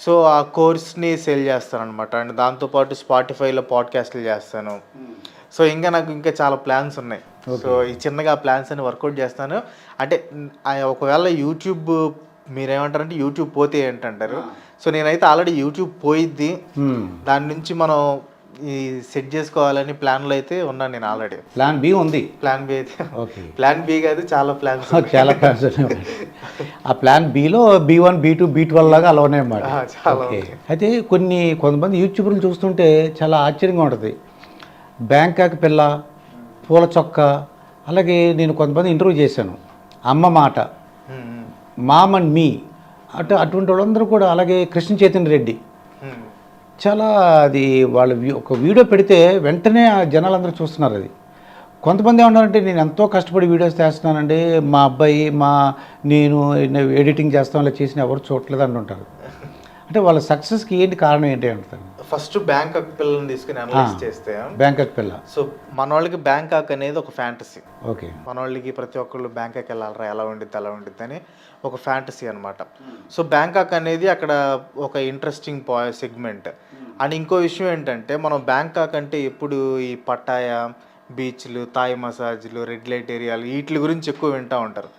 So ఆ కోర్స్ని sale చేస్తాను అనమాట. అండ్ దాంతోపాటు స్పాటిఫైలో పాడ్కాస్ట్లు చేస్తాను. సో ఇంకా నాకు ఇంకా చాలా ప్లాన్స్ ఉన్నాయి. సో ఈ చిన్నగా ప్లాన్స్ అని వర్కౌట్ చేస్తాను. అంటే ఒకవేళ యూట్యూబ్ మీరేమంటారంటే యూట్యూబ్ పోతే ఏంటంటారు. సో నేనైతే ఆల్రెడీ యూట్యూబ్ పోయిద్ది, దాని నుంచి మనం ఈ సెట్ చేసుకోవాలని ప్లాన్లో అయితే ఉన్నాను నేను ఆల్రెడీ. ప్లాన్ బి ఉంది. ప్లాన్ బి అయితే ఓకే, ప్లాన్ బి కాదు, చాలా ప్లాన్స్ చాలా ప్లాన్స్ ఉన్నాయి. ఆ plan below B1 B2 B12 లాగా అలా ఉన్నాయన్నమాట. ఓకే, అయితే కొంతమంది యూట్యూబర్లు చూస్తుంటే చాలా ఆశ్చర్యంగా ఉంటుంది. బ్యాంకాక్ పిల్ల, పూల చొక్క, అలాగే నేను కొంతమంది ఇంటర్వ్యూ చేశాను. అమ్మ మాట, మామ్ అండ్ మీ, అటువంటి వాళ్ళందరూ కూడా, అలాగే కృష్ణ చైతన్య రెడ్డి, చాలా అది వాళ్ళు ఒక వీడియో పెడితే వెంటనే ఆ జనాలందరూ చూస్తున్నారు. అది కొంతమంది ఏమన్నారంటే నేను ఎంతో కష్టపడి వీడియోస్ చేస్తున్నానండి, మా అబ్బాయి నేను ఎడిటింగ్ చేస్తాం ఇలా చేసిన ఎవరు చూడలేదు అంటుంటారు. అంటే వాళ్ళ సక్సెస్కి ఏంటి కారణం ఏంటి అంటారు. ఫస్ట్ బ్యాంకాక్ పిల్లల్ని తీసుకుని అనలైజ్ చేస్తే, బ్యాంకాక్ పిల్ల, సో మన వాళ్ళకి బ్యాంకాక్ అనేది ఒక ఫ్యాంటసీ. ఓకే, మన వాళ్ళకి ప్రతి ఒక్కళ్ళు బ్యాంకాక్ వెళ్ళాలరా, ఎలా ఉండిద్ది అలా ఉండిద్ది అని ఒక ఫ్యాంటసీ అనమాట. సో బ్యాంకాక్ అనేది అక్కడ ఒక ఇంట్రెస్టింగ్ సెగ్మెంట్. అండ్ ఇంకో విషయం ఏంటంటే, మనం బ్యాంకాక్ అంటే ఎప్పుడు ఈ పట్టాయా, బీచ్లు, థాయ్ మసాజ్లు, రెడ్ లైట్ ఏరియాలు, వీటి గురించి ఎక్కువ వింటూ ఉంటారు.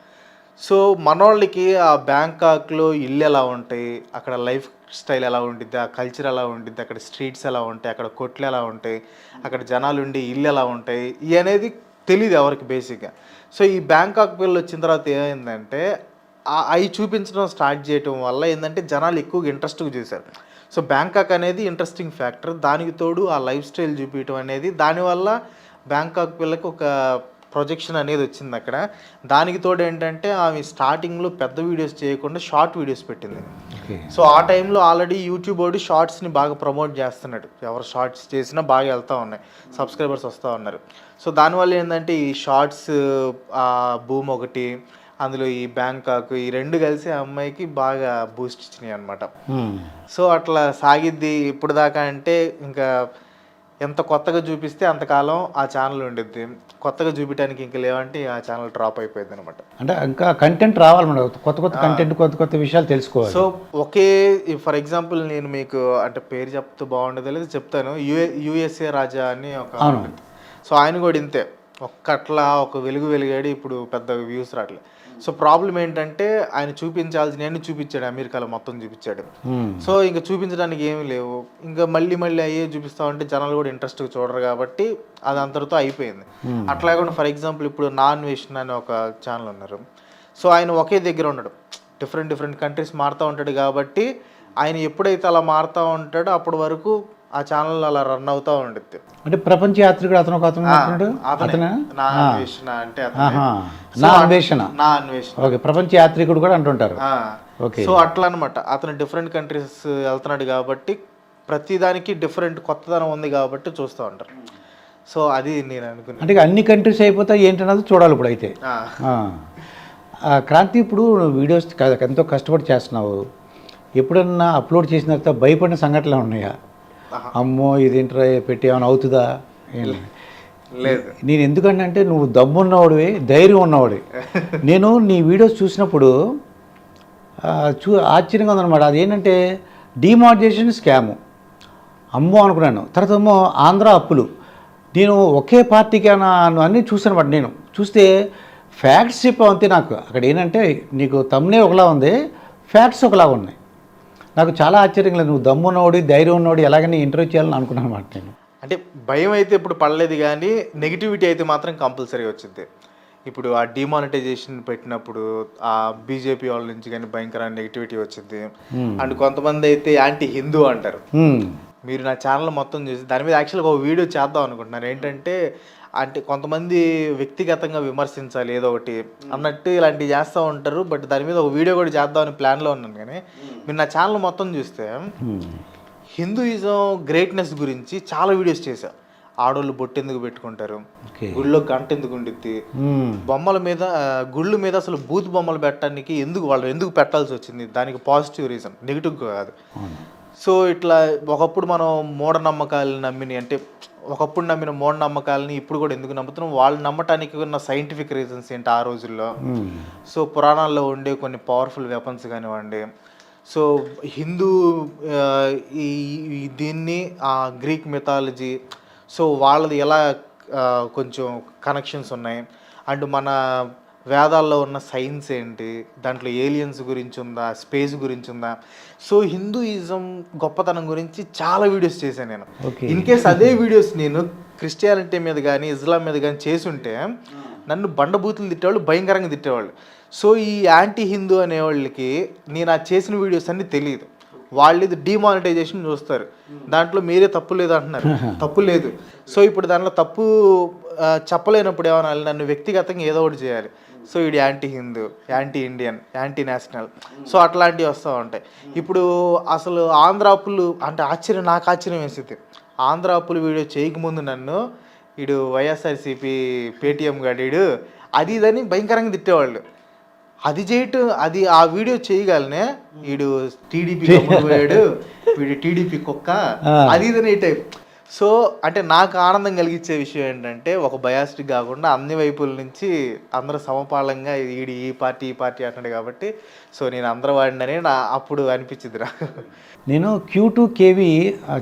సో మనోళ్ళకి ఆ బ్యాంకాక్లో ఇల్లు ఎలా ఉంటాయి, అక్కడ లైఫ్ స్టైల్ ఎలా ఉండిద్ది, ఆ కల్చర్ ఎలా ఉండిద్ది, అక్కడ స్ట్రీట్స్ ఎలా ఉంటాయి, అక్కడ కొట్లు ఎలా ఉంటాయి, అక్కడ జనాలు ఉండి ఇల్లు ఎలా ఉంటాయి, ఇవి అనేది తెలియదు ఎవరికి బేసిక్గా. సో ఈ బ్యాంకాక్ పిల్లలు వచ్చిన తర్వాత ఏమైందంటే అవి చూపించడం స్టార్ట్ చేయడం వల్ల ఏంటంటే జనాలు ఎక్కువగా ఇంట్రెస్ట్గా చూశారు. సో బ్యాంకాక్ అనేది ఇంట్రెస్టింగ్ ఫ్యాక్టర్. దానికి తోడు ఆ లైఫ్ స్టైల్ చూపించడం అనేది, దానివల్ల బ్యాంకాక్ పిల్లకి ఒక ప్రొజెక్షన్ అనేది వచ్చింది అక్కడ. దానికి తోడు ఏంటంటే ఆమె స్టార్టింగ్లో పెద్ద వీడియోస్ చేయకుండా షార్ట్ వీడియోస్ పెట్టింది. సో ఆ టైంలో ఆల్రెడీ యూట్యూబ్ వాడు షార్ట్స్ని బాగా ప్రమోట్ చేస్తున్నాడు. ఎవరు షార్ట్స్ చేసినా బాగా వెళ్తూ ఉన్నాయి, సబ్స్క్రైబర్స్ వస్తూ ఉన్నారు. సో దానివల్ల ఏంటంటే ఈ షార్ట్స్ బూమ్ ఒకటి, అందులో ఈ బ్యాంకాక్, ఈ రెండు కలిసి ఆ అమ్మాయికి బాగా బూస్ట్ ఇచ్చినాయి అనమాట. సో అట్లా సాగిద్ది ఇప్పుడు దాకా. అంటే ఇంకా ఎంత కొత్తగా చూపిస్తే అంతకాలం ఆ ఛానల్ ఉండిద్ది, కొత్తగా చూపించడానికి ఇంకా లేవంటే ఆ ఛానల్ డ్రాప్ అయిపోయింది అనమాట. అంటే ఇంకా కంటెంట్ రావాలి మనం, కొత్త కంటెంట్, కొత్త విషయాలు తెలుసుకోవాలి. సో ఫర్ ఎగ్జాంపుల్ నేను మీకు అంటే పేరు చెప్తూ బాగుండదు లేదు చెప్తాను. యుఎస్ఏ రాజా అని ఒక, సో ఆయన కూడా ఇంతే, ఒక వెలుగాడి ఇప్పుడు పెద్ద వ్యూస్ రావట్లేదు. సో ప్రాబ్లం ఏంటంటే ఆయన చూపించాల్సిన చూపించాడు, అమెరికాలో మొత్తం చూపించాడు. సో ఇంకా చూపించడానికి ఏమీ లేవు, ఇంకా మళ్ళీ అయ్యే చూపిస్తా ఉంటే జనాలు కూడా ఇంట్రెస్ట్గా చూడరు కాబట్టి అది అంతటితో అయిపోయింది. అట్లా కాకుండా ఫర్ ఎగ్జాంపుల్ ఇప్పుడు నాన్ వేషన్ అని ఒక ఛానల్ ఉన్నారు. సో ఆయన ఒకే దగ్గర ఉండడు, డిఫరెంట్ కంట్రీస్ మారుతూ ఉంటాడు కాబట్టి ఆయన ఎప్పుడైతే అలా మారుతూ ఉంటాడో అప్పటి వరకు ఆ ఛానల్ అలా రన్ అవుతూ ఉండిద్ది. అంటే ప్రపంచ యాత్రికుడు అతను ప్రపంచ యాత్రికుడు కూడా అంటుంటారు. సో అట్లా అనమాట, అతను డిఫరెంట్ కంట్రీస్ వెళ్తున్నాడు కాబట్టి ప్రతిదానికి డిఫరెంట్ కొత్తదనం ఉంది కాబట్టి చూస్తూ ఉంటారు. సో అది నేను అనుకున్నాను. అంటే అన్ని కంట్రీస్ అయిపోతాయి ఏంటన్నది చూడాలి ఇప్పుడు. అయితే క్రాంతి, ఇప్పుడు వీడియోస్ ఎంతో కష్టపడి చేస్తున్నావు, ఎప్పుడన్నా అప్లోడ్ చేసిన తర్వాత భయపడిన సంఘటనలు ఉన్నాయా? అమ్మో ఇది ఇంటర్ పెట్టి ఏమైనా అవుతుందా? లేదు. నేను ఎందుకంటే నువ్వు దమ్మున్నవాడివి, ధైర్యం ఉన్నవాడి. నేను నీ వీడియోస్ చూసినప్పుడు ఆశ్చర్యంగా ఉందన్నమాట. అదేంటంటే డిమానిటైజేషన్ స్కాము, అమ్మో అనుకున్నాను. తర్వాత ఏమో ఆంధ్ర అప్పులు, నేను ఒకే పార్టీకి అన్నీ చూసాను అన్నమాట. నేను చూస్తే ఫ్యాక్ట్స్ చెప్పావు అంతే. నాకు అక్కడ ఏంటంటే నీకు తమ్నే ఒకలా ఉంది, ఫ్యాక్ట్స్ ఒకలా ఉన్నాయి. నాకు చాలా ఆశ్చర్యంగా లేదు, నువ్వు దమ్మున్నవాడు, ధైర్యం ఉన్నవాడు, ఎలాగని ఇంటర్వ్యూ చేయాలని అనుకున్నాను అన్నమాట నేను. అంటే భయం అయితే ఇప్పుడు పడలేదు, కానీ నెగిటివిటీ అయితే మాత్రం కంపల్సరీ వచ్చింది. ఇప్పుడు ఆ డిమానిటైజేషన్ పెట్టినప్పుడు ఆ బీజేపీ వాళ్ళ నుంచి కానీ భయంకరమైన నెగిటివిటీ వచ్చింది. అండ్ కొంతమంది అయితే యాంటీ హిందూ అంటారు. మీరు నా ఛానల్ మొత్తం చూసి దాని మీద యాక్చువల్గా ఒక వీడియో చేద్దాం అనుకుంటున్నాను. ఏంటంటే అంటే కొంతమంది వ్యక్తిగతంగా విమర్శించాలి ఏదో ఒకటి అన్నట్టు ఇలాంటివి చేస్తూ ఉంటారు. బట్ దాని మీద ఒక వీడియో కూడా చేద్దామని ప్లాన్లో ఉన్నాను. కానీ మీరు నా ఛానల్ మొత్తం చూస్తే హిందూయిజం గ్రేట్నెస్ గురించి చాలా వీడియోస్ చేశా. ఆడోళ్ళు బొట్టు ఎందుకు పెట్టుకుంటారు, గుళ్ళో గంట ఎందుకు ఉండిద్ది, బొమ్మల మీద గుళ్ళు మీద అసలు బూత్ బొమ్మలు పెట్టడానికి వాళ్ళు ఎందుకు పెట్టాల్సి వచ్చింది, దానికి పాజిటివ్ రీజన్, నెగిటివ్ కాదు. సో ఇట్లా ఒకప్పుడు మనం మూఢనమ్మకాలు అంటే ఒకప్పుడు నమ్మిన మూఢనమ్మకాలని ఇప్పుడు కూడా ఎందుకు నమ్ముతున్నాం, వాళ్ళు నమ్మటానికి ఉన్న సైంటిఫిక్ రీజన్స్ ఏంటి ఆ రోజుల్లో. సో పురాణాల్లో ఉండే కొన్ని పవర్ఫుల్ వెపన్స్ కానివ్వండి, సో హిందూ ఆ, ఈ దీన్ని గ్రీక్ మిథాలజీ, సో వాళ్ళది ఎలా కొంచెం కనెక్షన్స్ ఉన్నాయి, అండ్ మన వేదాల్లో ఉన్న సైన్స్ ఏంటి, దాంట్లో ఏలియన్స్ గురించి ఉందా, స్పేస్ గురించి ఉందా, సో హిందూయిజం గొప్పతనం గురించి చాలా వీడియోస్ చేశాను నేను. Okay. ఇన్ కేస్ అదే వీడియోస్ నేను క్రిస్టియానిటీ మీద కానీ ఇస్లాం మీద కానీ చేసుంటే నన్ను బండబూతులు తిట్టేవాళ్ళు, భయంకరంగా తిట్టేవాళ్ళు. సో ఈ యాంటీ హిందూ అనేవాళ్ళకి నేను ఆ చేసిన వీడియోస్ అన్నీ తెలియదు. వాళ్ళు ఇది డిమానిటైజేషన్ చూస్తారు, దాంట్లో మీరే తప్పు లేదు అంటున్నారు. తప్పు లేదు. సో ఇప్పుడు దాంట్లో తప్పు చెప్పలేనప్పుడు ఏమనాలి, నన్ను వ్యక్తిగతంగా ఏదో ఒకటి చేయాలి. సో ఇది anti Hindu, anti Indian, anti national, so అట్లాంటివి వస్తూ ఉంటాయి. ఇప్పుడు అసలు ఆంధ్ర అప్పులు అంటే నాకు ఆశ్చర్యం వేసింది. ఆంధ్ర అప్పులు వీడియో చేయకముందు నన్ను వీడు వైఎస్ఆర్సీపీ పేటీఎం గాడీడు అది ఇదని భయంకరంగా తిట్టేవాళ్ళు. అది చేయటం, అది ఆ వీడియో చేయగలనే వీడు టీడీపీ పోయాడు, వీడు టీడీపీ కుక్క, అది ఇదని ఈ టైప్. సో అంటే నాకు ఆనందం కలిగించే విషయం ఏంటంటే ఒక బయాస్డ్ కాకుండా అన్ని వైపుల నుంచి అందరూ సమపాలంగా వీడి ఈ పార్టీ అంటున్నాడు కాబట్టి సో నేను అందరూ వాడినని అప్పుడు అనిపించింది నాకు. నేను Q2KV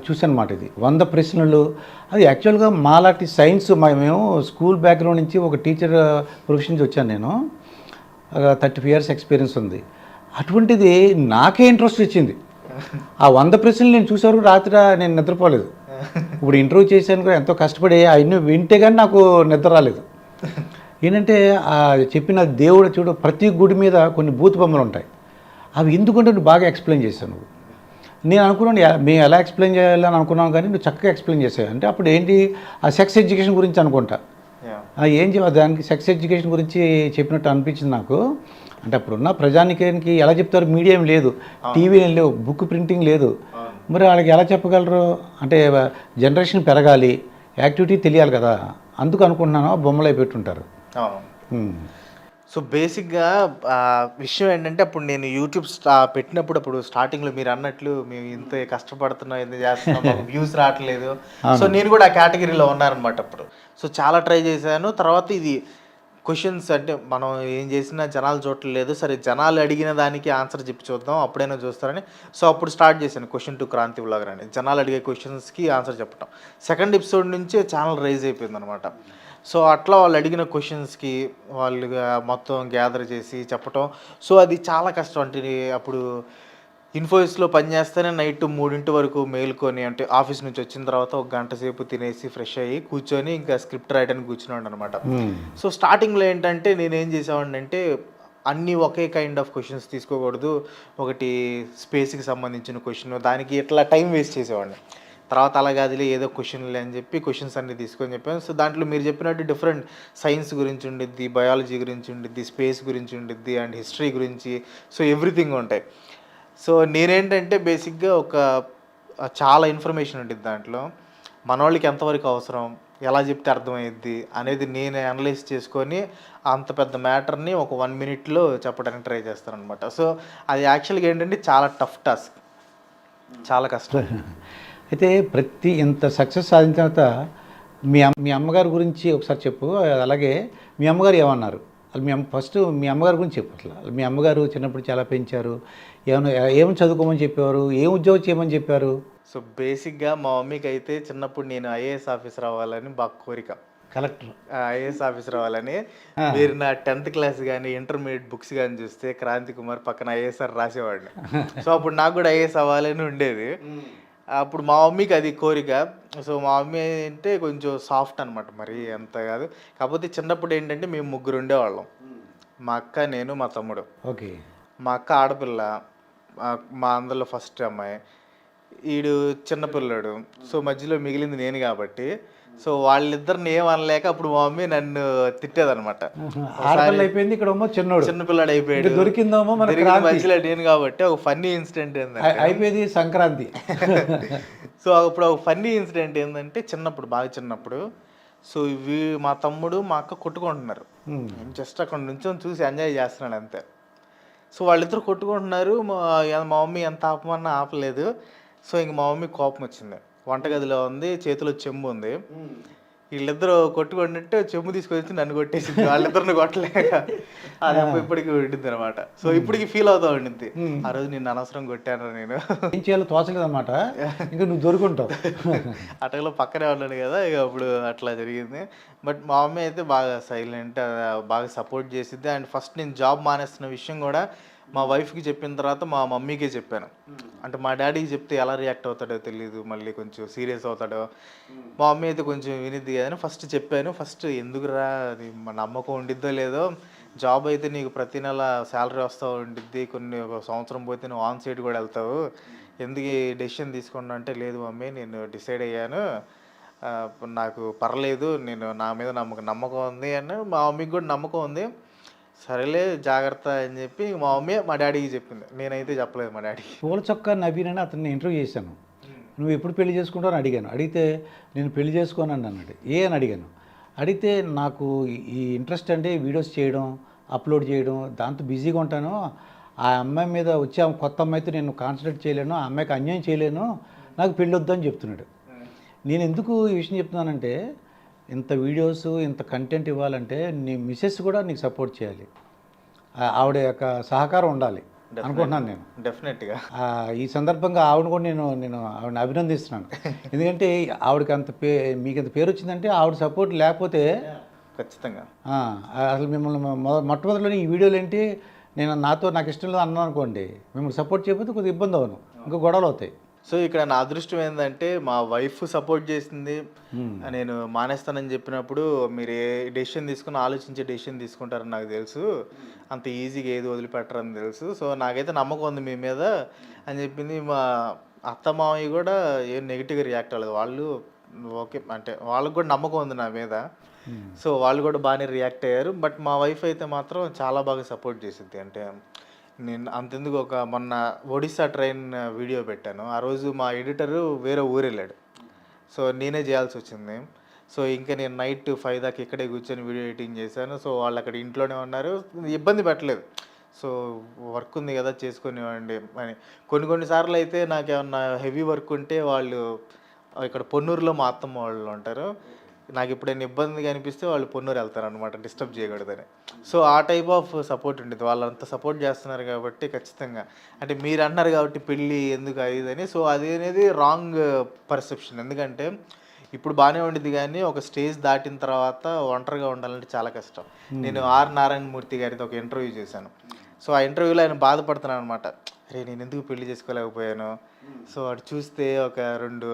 చూసాను అన్నమాట. ఇది 100 ప్రశ్నలు. అది యాక్చువల్గా మాలాంటి సైన్స్ మేము స్కూల్ బ్యాక్గ్రౌండ్ నుంచి ఒక టీచర్ ప్రొఫెషన్ నుంచి వచ్చాను. నేను 35 years ఎక్స్పీరియన్స్ ఉంది. అటువంటిది నాకే ఇంట్రెస్ట్ వచ్చింది. ఆ 100 ప్రశ్నలు నేను చూసారు, రాత్రి నేను నిద్రపోలేదు. ఇప్పుడు ఇంటర్వ్యూ చేశాను కూడా ఎంతో కష్టపడి అవన్నీ వింటే కానీ నాకు నిద్ర రాలేదు. ఏంటంటే చెప్పిన దేవుడు చూడు, ప్రతి గుడి మీద కొన్ని భూత బొమ్మలు ఉంటాయి. అవి ఎందుకంటే నువ్వు బాగా ఎక్స్ప్లెయిన్ చేశావు. నువ్వు నేను అనుకున్నాను మేము ఎలా ఎక్స్ప్లెయిన్ చేయాలని అనుకున్నాను, కానీ నువ్వు చక్కగా ఎక్స్ప్లెయిన్ చేసావు. అంటే అప్పుడు ఏంటి, ఆ సెక్స్ ఎడ్యుకేషన్ గురించి అనుకుంటా. ఏం చెప్పాలి దానికి, సెక్స్ ఎడ్యుకేషన్ గురించి చెప్పినట్టు అనిపించింది నాకు. అంటే అప్పుడున్న ప్రజానికానికి ఎలా చెప్తారు, మీడియం లేదు, టీవీ లేవు, బుక్ ప్రింటింగ్ లేదు, మరి వాళ్ళకి ఎలా చెప్పగలరు? అంటే జనరేషన్ పెరగాలి, యాక్టివిటీ తెలియాలి కదా, అందుకు అనుకుంటున్నాను బొమ్మలు అయి పెట్టుంటారు. సో బేసిక్గా విషయం ఏంటంటే అప్పుడు నేను యూట్యూబ్ పెట్టినప్పుడు అప్పుడు స్టార్టింగ్లో మీరు అన్నట్లు మేము ఇంత కష్టపడుతున్నాం, ఎంత చేస్తున్నాం, వ్యూస్ రావట్లేదు. సో నేను కూడా ఆ కేటగిరీలో ఉన్నానమాట అప్పుడు. సో చాలా ట్రై చేశాను. తర్వాత ఇది క్వశ్చన్స్ అంటే మనం ఏం చేసినా జనాలు చూడట్లేదు, సరే జనాలు అడిగిన దానికి ఆన్సర్ చెప్పి చూద్దాం అప్పుడైనా చూస్తారని. సో అప్పుడు స్టార్ట్ చేశాను క్వశ్చన్ టు క్రాంతి వ్లాగర్ అని, జనాలు అడిగే క్వశ్చన్స్కి ఆన్సర్ చెప్పటం. సెకండ్ ఎపిసోడ్ నుంచే ఛానల్ రైజ్ అయిపోయింది అనమాట. సో అట్లా వాళ్ళు అడిగిన క్వశ్చన్స్కి వాళ్ళు మొత్తం గ్యాదర్ చేసి చెప్పటం. సో అది చాలా కష్టం. అంటే అప్పుడు ఇన్ఫోసిస్లో పనిచేస్తేనే నైట్ 3 వరకు మేల్కొని, అంటే ఆఫీస్ నుంచి వచ్చిన తర్వాత 1 గంట సేపు తినేసి ఫ్రెష్ అయ్యి కూర్చొని ఇంకా స్క్రిప్ట్ రాయడానికి కూర్చున్నాడు అనమాట. సో స్టార్టింగ్లో ఏంటంటే నేనేం చేసేవాడిని అంటే అన్నీ ఒకే కైండ్ ఆఫ్ క్వశ్చన్స్ తీసుకోకూడదు, ఒకటి స్పేస్కి సంబంధించిన క్వశ్చన్, దానికి ఇట్లా టైం వేస్ట్ చేసేవాడిని. తర్వాత అలా కాదులే ఏదో క్వశ్చన్లే అని చెప్పి క్వశ్చన్స్ అన్నీ తీసుకొని చెప్పాను. సో దాంట్లో మీరు చెప్పినట్టు డిఫరెంట్ సైన్స్ గురించి ఉండిద్ది, బయాలజీ గురించి ఉండిద్ది, స్పేస్ గురించి ఉండిద్ది, అండ్ హిస్టరీ గురించి, సో ఎవ్రీథింగ్ ఉంటాయి. సో నేనేంటంటే బేసిక్గా ఒక చాలా ఇన్ఫర్మేషన్ ఉంటుంది దాంట్లో, మనోళ్ళకి ఎంతవరకు అవసరం, ఎలా చెప్తే అర్థమయ్యిద్ది అనేది నేను అనలైజ్ చేసుకొని అంత పెద్ద మ్యాటర్ని ఒక 1 minute చెప్పడానికి ట్రై చేస్తాను అనమాట. సో అది యాక్చువల్గా ఏంటంటే చాలా టఫ్ టాస్క్, చాలా కష్టం. అయితే ఇంత సక్సెస్ సాధించిన తర్వాత మీ అమ్మగారి గురించి ఒకసారి చెప్పు. అలాగే మీ అమ్మగారు ఏమన్నారు? ఫస్ట్ మీ అమ్మగారి గురించి చెప్పు. అసలు మీ అమ్మగారు చిన్నప్పుడు చాలా పెంచారు, ఏమని చదువుకోమని చెప్పేవారు, ఏం ఉద్యోగం చేయమని చెప్పారు? సో బేసిక్గా మా మమ్మీకి అయితే చిన్నప్పుడు నేను ఐఏఎస్ ఆఫీసర్ అవ్వాలని బాగా కోరిక. కలెక్టర్, ఐఏఎస్ ఆఫీసర్ అవ్వాలని. మీరు నా 10th క్లాస్ కానీ ఇంటర్మీడియట్ బుక్స్ కానీ చూస్తే క్రాంతి కుమార్ పక్కన ఐఏఎస్ఆర్ రాసేవాడిని. సో అప్పుడు నాకు కూడా ఐఏఎస్ అవ్వాలని ఉండేది. అప్పుడు మా మమ్మీకి అది కోరిక. సో మా మమ్మీ అంటే కొంచెం సాఫ్ట్ అనమాట, మరి అంత కాదు. కాకపోతే చిన్నప్పుడు ఏంటంటే మేము 3 ఉండేవాళ్ళం, మా అక్క, నేను, మా తమ్ముడు. ఓకే. మా అక్క ఆడపిల్ల, మా అందరిలో ఫస్ట్ అమ్మాయి, ఈడు చిన్నపిల్లడు. సో మధ్యలో మిగిలింది నేను కాబట్టి సో వాళ్ళిద్దరిని ఏమనలేక అప్పుడు మా మమ్మీ నన్ను తిట్టేదనమాట. అయిపోయింది ఇక్కడ చిన్నపిల్లాడు అయిపోయాడు, దొరికిందేమో మధ్యలో నేను కాబట్టి. ఒక ఫన్నీ ఇన్సిడెంట్ ఏంటంటే అయిపోయింది సంక్రాంతి. సో అప్పుడు ఒక ఫన్నీ ఇన్సిడెంట్ ఏంటంటే చిన్నప్పుడు, బాగా చిన్నప్పుడు, సో ఇవి మా తమ్ముడు మా అక్క కొట్టుకుంటున్నారు. నేను జస్ట్ అక్కడ నుంచి చూసి ఎంజాయ్ చేస్తున్నాను అంతే. సో వాళ్ళిద్దరు కొట్టుకుంటున్నారు, మా మమ్మీ ఎంత ఆపమన్నా ఆపలేదు. సో ఇంక మా మమ్మీ కోపం వచ్చింది. వంటగదిలో ఉంది, చేతిలో చెంబు ఉంది, వీళ్ళిద్దరూ కొట్టుకున్నట్టు చెంబు తీసుకొచ్చి నన్ను కొట్టేసింది, వాళ్ళిద్దరిని కొట్టలేక. అది ఇప్పటికి ఉండింది అనమాట. సో ఇప్పటికి ఫీల్ అవుతా ఉండింది, ఆ రోజు నిన్ను అనవసరం కొట్టాను నేను. ఏం చేయాలో తోచలేదు అనమాట, ఇంకా నువ్వు దొరుకుంటావు. అటలో పక్కనే ఉన్నాడు కదా, ఇక అప్పుడు అట్లా జరిగింది. బట్ మా మమ్మీ అయితే బాగా సైలెంట్, బాగా సపోర్ట్ చేసిద్ది. అండ్ ఫస్ట్ నేను జాబ్ మానేస్తున్న విషయం కూడా మా వైఫ్కి చెప్పిన తర్వాత మా మమ్మీకే చెప్పాను. అంటే మా డాడీకి చెప్తే ఎలా రియాక్ట్ అవుతాడో తెలియదు, మళ్ళీ కొంచెం సీరియస్ అవుతాడో. మా మమ్మీ అయితే కొంచెం వినిద్ది కదా అని ఫస్ట్ చెప్పాను. ఫస్ట్ ఎందుకురా, అది మా నమ్మకం ఉండిద్దో లేదో, జాబ్ అయితే నీకు ప్రతి నెల శాలరీ వస్తూ ఉండిద్ది, కొన్ని ఒక సంవత్సరం పోతే నువ్వు ఆన్ సైట్ కూడా వెళ్తావు, ఎందుకు ఈ డెసిషన్ తీసుకున్నా అంటే, లేదు మమ్మీ నేను డిసైడ్ అయ్యాను, నాకు పర్లేదు, నేను నా మీద నమ్మకం ఉంది అని. మా మమ్మీకి కూడా నమ్మకం ఉంది. సరేలే జాగ్రత్త అని చెప్పి మా మమ్మీ మా డాడీకి చెప్పింది, నేనైతే చెప్పలేదు మా డాడీకి. పూల చొక్క నవీన్ అని అతన్ని ఇంటర్వ్యూ చేశాను. నువ్వు ఎప్పుడు పెళ్లి చేసుకుంటావు అని అడిగాను. అడిగితే నేను పెళ్లి చేసుకోనని అన్నాడు. అని అడిగాను. అడిగితే నాకు ఈ ఇంట్రెస్ట్ అంటే వీడియోస్ చేయడం, అప్లోడ్ చేయడం, దాంతో బిజీగా ఉంటాను. ఆ అమ్మాయి మీద వచ్చే కొత్త అమ్మాయితో నేను కాన్సన్ట్రేట్ చేయలేను, ఆ అమ్మాయికి అన్యాయం చేయలేను, నాకు పెళ్ళి వద్దని చెప్తున్నాడు. నేను ఎందుకు ఈ విషయం చెప్తున్నానంటే, ఇంత వీడియోస్ ఇంత కంటెంట్ ఇవ్వాలంటే నీ మిస్సెస్ కూడా నీకు సపోర్ట్ చేయాలి, ఆవిడ యొక్క సహకారం ఉండాలి అనుకుంటున్నాను నేను. డెఫినెట్గా ఈ సందర్భంగా ఆవిడ కూడా నేను ఆవిడని అభినందిస్తున్నాను. ఎందుకంటే ఆవిడకి మీకు అంత పేరు వచ్చిందంటే ఆవిడ సపోర్ట్ లేకపోతే ఖచ్చితంగా. అసలు మిమ్మల్ని మొట్టమొదటిలో ఈ వీడియోలు ఏంటి, నాకు ఇష్టం లేదు అన్నాను అనుకోండి, మిమ్మల్ని సపోర్ట్ చేయకపోతే కొద్దిగా ఇబ్బంది అవును, ఇంకా గొడవలు అవుతాయి. సో ఇక్కడ నా అదృష్టం ఏంటంటే మా వైఫ్ సపోర్ట్ చేసింది. నేను మానేస్తానని చెప్పినప్పుడు, మీరు ఏ డెసిషన్ తీసుకుని ఆలోచించే డెసిషన్ తీసుకుంటారని నాకు తెలుసు, అంత ఈజీగా ఏది వదిలిపెట్టరని తెలుసు, సో నాకైతే నమ్మకం ఉంది మీ మీద అని చెప్పింది. మా అత్త మామయ్య కూడా ఏం నెగిటివ్గా రియాక్ట్ అవ్వలేదు, వాళ్ళు ఓకే అంటే వాళ్ళకి కూడా నమ్మకం ఉంది నా మీద, సో వాళ్ళు కూడా బాగానే రియాక్ట్ అయ్యారు. బట్ మా వైఫ్ అయితే మాత్రం చాలా బాగా సపోర్ట్ చేసింది. అంటే నేను అంతెందుకు, మొన్న ఒడిస్సా ట్రైన్ వీడియో పెట్టాను, ఆ రోజు మా ఎడిటరు వేరే ఊరు వెళ్ళాడు, సో నేనే చేయాల్సి వచ్చింది. సో ఇంకా నేను నైట్ 5 దాకా ఇక్కడే కూర్చొని వీడియో ఎడిటింగ్ చేశాను. సో వాళ్ళు అక్కడ ఇంట్లోనే ఉన్నారు, ఇబ్బంది పెట్టలేదు. సో వర్క్ ఉంది కదా చేసుకునివ్వండి అని. కొన్ని సార్లు అయితే నాకు ఏమన్నా హెవీ వర్క్ ఉంటే, వాళ్ళు ఇక్కడ పొన్నూరులో మా అత్తమ్మ వాళ్ళు ఉంటారు, నాకు ఎప్పుడైనా ఇబ్బందిగా అనిపిస్తే వాళ్ళు పొన్నూరు వెళ్తారు అనమాట, డిస్టర్బ్ చేయకూడదని. సో ఆ టైప్ ఆఫ్ సపోర్ట్ ఉండేది, వాళ్ళు అంత సపోర్ట్ చేస్తున్నారు కాబట్టి ఖచ్చితంగా. అంటే మీరు అన్నారు కాబట్టి పెళ్ళి ఎందుకు అయ్యేదని, సో అది అనేది రాంగ్ పర్సెప్షన్. ఎందుకంటే ఇప్పుడు బాగానే ఉండేది, కానీ ఒక స్టేజ్ దాటిన తర్వాత ఒంటరిగా ఉండాలంటే చాలా కష్టం. నేను ఆర్ నారాయణమూర్తి గారితో ఒక ఇంటర్వ్యూ చేశాను. సో ఆ ఇంటర్వ్యూలో ఆయన బాధపడుతున్నాను అనమాట, అరే నేను ఎందుకు పెళ్లి చేసుకోలేకపోయాను, సో అటు చూస్తే ఒక 2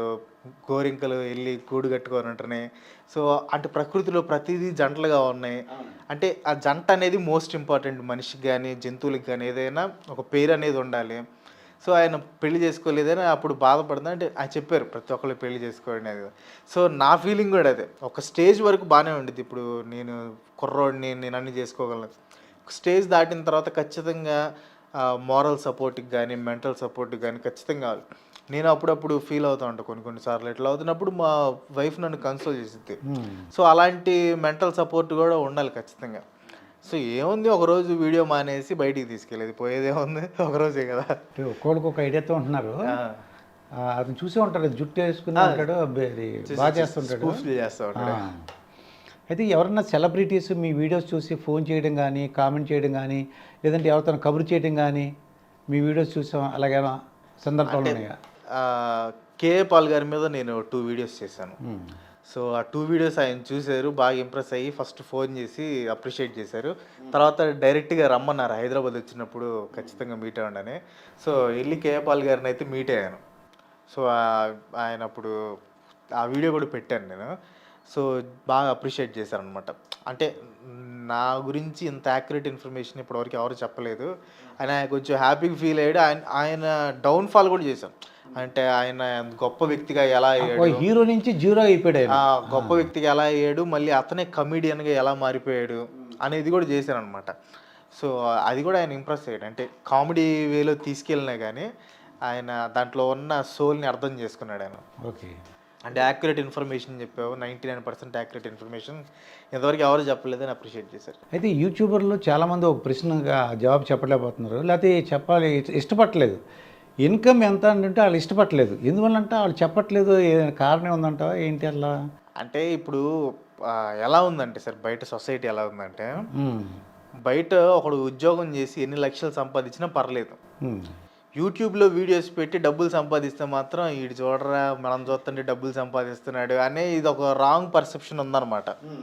గోరింకలు వెళ్ళి గూడు కట్టుకొని ఉంటున్నాయి. సో అంటే ప్రకృతిలో ప్రతిదీ జంటలుగా ఉన్నాయి. అంటే ఆ జంట అనేది మోస్ట్ ఇంపార్టెంట్, మనిషికి కానీ జంతువులకి కానీ ఏదైనా ఒక పేరు అనేది ఉండాలి. సో ఆయన పెళ్లి చేసుకోలేదని అప్పుడు బాధపడుతుంది. అంటే ఆయన చెప్పారు ప్రతి ఒక్కళ్ళు పెళ్లి చేసుకోండి అది. సో నా ఫీలింగ్ కూడా అదే, ఒక స్టేజ్ వరకు బాగానే ఉండేది, ఇప్పుడు నేను కుర్రోడిని, నేను అన్నీ చేసుకోగలను. స్టేజ్ దాటిన తర్వాత ఖచ్చితంగా మోరల్ సపోర్ట్కి కానీ మెంటల్ సపోర్ట్కి కానీ ఖచ్చితంగా కావాలి. నేను అప్పుడప్పుడు ఫీల్ అవుతూ ఉంటాను కొన్నిసార్లు, ఎట్లా అవుతున్నప్పుడు మా వైఫ్ నన్ను కన్సోల్ చేసిద్ది. సో అలాంటి మెంటల్ సపోర్ట్ కూడా ఉండాలి ఖచ్చితంగా. సో ఏముంది, ఒకరోజు వీడియో మానేసి బయటికి తీసుకెళ్ళేది, పోయేదేముంది, ఒకరోజే కదా. ఒక్కొక్కరికి ఒక ఐడియాతో ఉంటున్నారు. అతను చూసే ఉంటాడు, జుట్టు వేసుకుని ఉంటాడు, బాగా చేస్తుంటాడు, చేస్తూ ఉంటాడు. అయితే ఎవరన్నా సెలబ్రిటీస్ మీ వీడియోస్ చూసి ఫోన్ చేయడం కానీ, కామెంట్ చేయడం కానీ, లేదంటే ఎవరితో కబురు చేయడం కానీ, మీ వీడియోస్ చూసాం అలాగేనా సందర్భాలు ఉన్నాయా? కేఏ పాల్ గారి మీద నేను 2 వీడియోస్ చేశాను. సో ఆ 2 వీడియోస్ ఆయన చూశారు, బాగా ఇంప్రెస్ అయ్యి ఫస్ట్ ఫోన్ చేసి అప్రిషియేట్ చేశారు. తర్వాత డైరెక్ట్గా రమ్మన్నారు, హైదరాబాద్ వచ్చినప్పుడు ఖచ్చితంగా మీట్ అవ్వండి. సో వెళ్ళి కేఏ పాల్ గారిని అయితే మీట్ అయ్యాను. సో ఆయన అప్పుడు ఆ వీడియో కూడా పెట్టాను నేను. సో బాగా అప్రిషియేట్ చేశారనమాట. అంటే నా గురించి ఇంత యాక్యురేట్ ఇన్ఫర్మేషన్ ఇప్పటివరకు ఎవరు చెప్పలేదు. ఆయన కొంచెం హ్యాపీగా ఫీల్ అయ్యాడు. ఆయన డౌన్ఫాల్ కూడా చేశాం. అంటే ఆయన గొప్ప వ్యక్తిగా ఎలా అయ్యాడు, హీరో నుంచి జీరో అయిపోయాడు, గొప్ప వ్యక్తిగా ఎలా అయ్యాడు, మళ్ళీ అతనే కమీడియన్గా ఎలా మారిపోయాడు అనేది కూడా చేశాను అనమాట. సో అది కూడా ఆయన ఇంప్రెస్ అయ్యాడు. అంటే కామెడీ వేలో తీసుకెళ్ళినా కానీ ఆయన దాంట్లో ఉన్న సోల్ని అర్థం చేసుకున్నాడు ఆయన. ఓకే, అంటే యాక్యురేట్ ఇన్ఫర్మేషన్ చెప్పావు, 99% యాక్యురేట్ ఇన్ఫర్మేషన్, ఇంతవరకు ఎవరు చెప్పలేదని అప్రిషియేట్ చేశారు. అయితే యూట్యూబర్లు చాలామంది ఒక ప్రశ్నగా జవాబు చెప్పలేకపోతున్నారు, లేకపోతే చెప్పాలి ఇష్టపడలేదు. ఇన్కమ్ ఎంత అంటే వాళ్ళు ఇష్టపడలేదు, ఎందువల్లంటే వాళ్ళు చెప్పట్లేదు, కారణం ఉందంటావా ఏంటి అలా? అంటే ఇప్పుడు ఎలా ఉందంటే సార్ బయట సొసైటీ ఎలా ఉందంటే ఉమ్, బయట ఒకడు ఉద్యోగం చేసి ఎన్ని లక్షలు సంపాదించినా పర్లేదు, ఉమ్. యూట్యూబ్లో వీడియోస్ పెట్టి డబ్బులు సంపాదిస్తే మాత్రం వీడు చూడరా మనం చూస్తుంటే డబ్బులు సంపాదిస్తున్నాడు అనే ఇది ఒక రాంగ్ పర్సెప్షన్ ఉందన్నమాట.